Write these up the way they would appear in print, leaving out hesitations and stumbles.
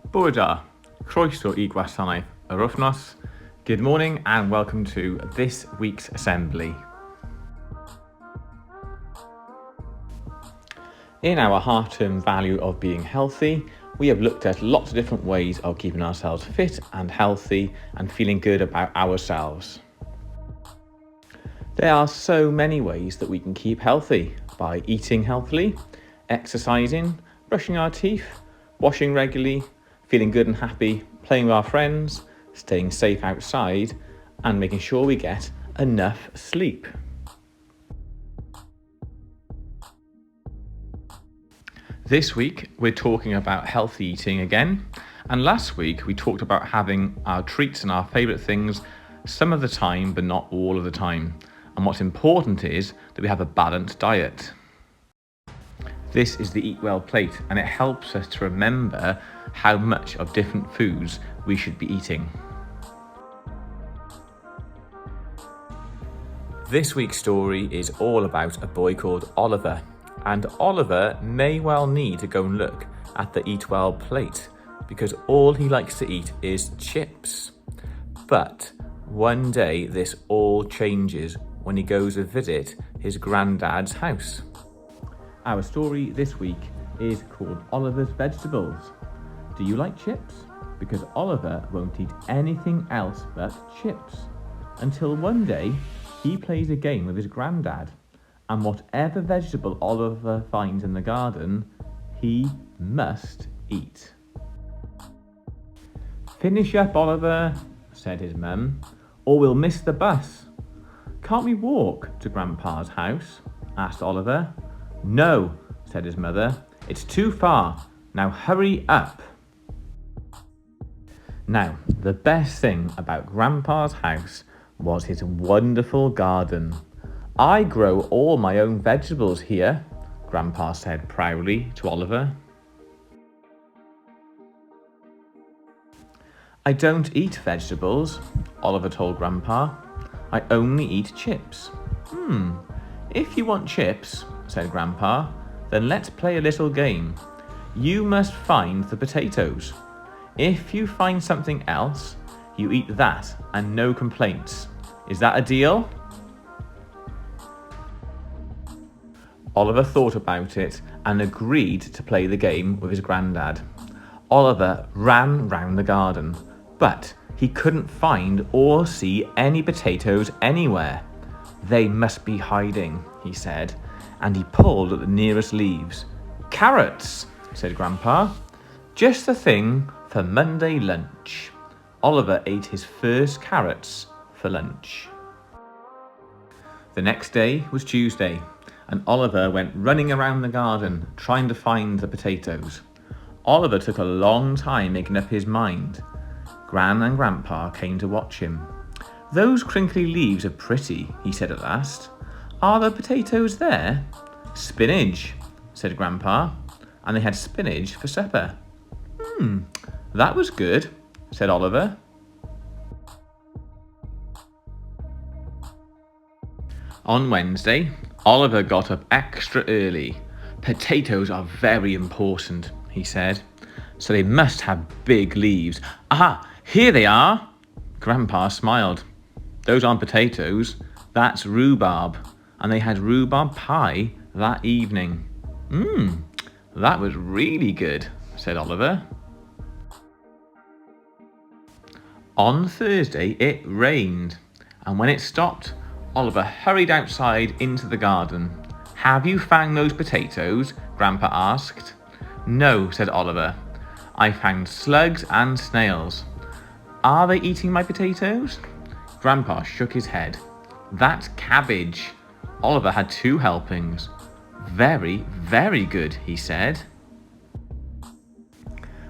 Bore croeso I gwasanaeth yr wythnos. Good morning and welcome to this week's assembly. In our half-term value of being healthy, we have looked at lots of different ways of keeping ourselves fit and healthy and feeling good about ourselves. There are so many ways that we can keep healthy by eating healthily, exercising, brushing our teeth, washing regularly, feeling good and happy, playing with our friends, staying safe outside, and making sure we get enough sleep. This week, we're talking about healthy eating again, and last week we talked about having our treats and our favourite things some of the time, but not all of the time. And what's important is that we have a balanced diet. This is the Eat Well plate, and it helps us to remember how much of different foods we should be eating. This week's story is all about a boy called Oliver, and Oliver may well need to go and look at the Eat Well plate because all he likes to eat is chips. But one day this all changes when he goes to visit his granddad's house. Our story this week is called Oliver's Vegetables. Do you like chips? Because Oliver won't eat anything else but chips. Until one day, he plays a game with his granddad, and whatever vegetable Oliver finds in the garden, he must eat. Finish up, Oliver, said his mum, or we'll miss the bus. Can't we walk to Grandpa's house? Asked Oliver. No, said his mother. It's too far. Now hurry up. Now, the best thing about Grandpa's house was his wonderful garden. I grow all my own vegetables here, Grandpa said proudly to Oliver. I don't eat vegetables, Oliver told Grandpa. I only eat chips. If you want chips, said Grandpa, then let's play a little game. You must find the potatoes. If you find something else, you eat that and no complaints. Is that a deal? Oliver thought about it and agreed to play the game with his granddad. Oliver ran round the garden, but he couldn't find or see any potatoes anywhere. They must be hiding, he said, and he pulled at the nearest leaves. Carrots, said Grandpa. Just the thing for Monday lunch. Oliver ate his first carrots for lunch. The next day was Tuesday, and Oliver went running around the garden trying to find the potatoes. Oliver took a long time making up his mind. Gran and Grandpa came to watch him. Those crinkly leaves are pretty, he said at last. Are the potatoes there? Spinach, said Grandpa, and they had spinach for supper. That was good, said Oliver. On Wednesday, Oliver got up extra early. Potatoes are very important, he said, so they must have big leaves. Aha, here they are! Grandpa smiled. Those aren't potatoes, that's rhubarb, and they had rhubarb pie that evening. That was really good, said Oliver. On Thursday, it rained, and when it stopped, Oliver hurried outside into the garden. Have you found those potatoes? Grandpa asked. No, said Oliver. I found slugs and snails. Are they eating my potatoes? Grandpa shook his head. That's cabbage. Oliver had 2 helpings. Very, very good, he said.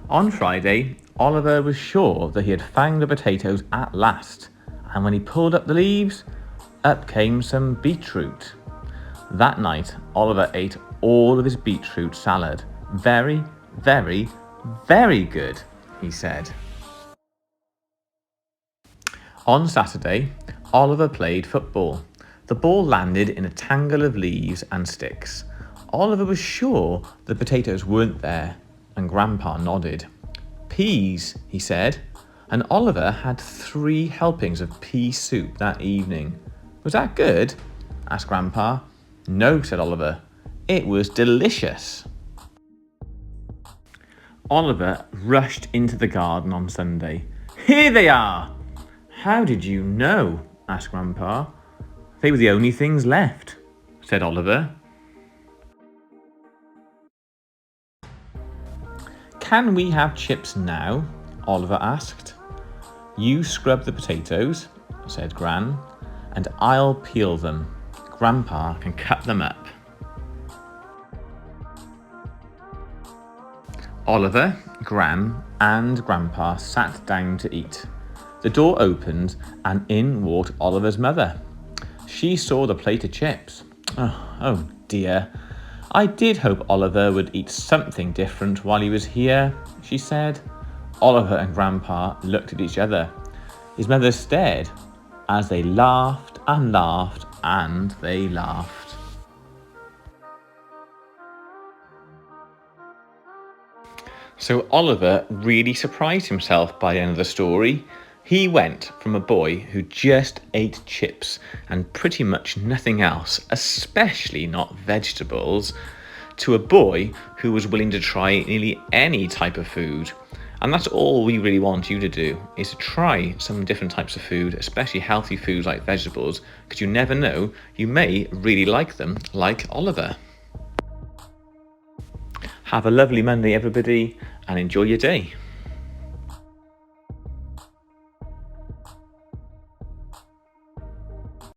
On Friday, Oliver was sure that he had found the potatoes at last, and when he pulled up the leaves, up came some beetroot. That night, Oliver ate all of his beetroot salad. Very, very, very good, he said. On Saturday, Oliver played football. The ball landed in a tangle of leaves and sticks. Oliver was sure the potatoes weren't there, and Grandpa nodded. peas, he said. And Oliver had 3 helpings of pea soup that evening. Was that good? Asked Grandpa. No, said Oliver. It was delicious. Oliver rushed into the garden on Sunday. Here they are! How did you know? Asked Grandpa. They were the only things left, said Oliver. Can we have chips now? Oliver asked. You scrub the potatoes, said Gran, and I'll peel them. Grandpa can cut them up. Oliver, Gran, and Grandpa sat down to eat. The door opened and in walked Oliver's mother. She saw the plate of chips. Oh dear. I did hope Oliver would eat something different while he was here, she said. Oliver and Grandpa looked at each other. His mother stared as they laughed and laughed and they laughed. So Oliver really surprised himself by the end of the story. He went from a boy who just ate chips and pretty much nothing else, especially not vegetables, to a boy who was willing to try nearly any type of food. And that's all we really want you to do, is to try some different types of food, especially healthy foods like vegetables, because you never know, you may really like them, like Oliver. Have a lovely Monday, everybody, and enjoy your day.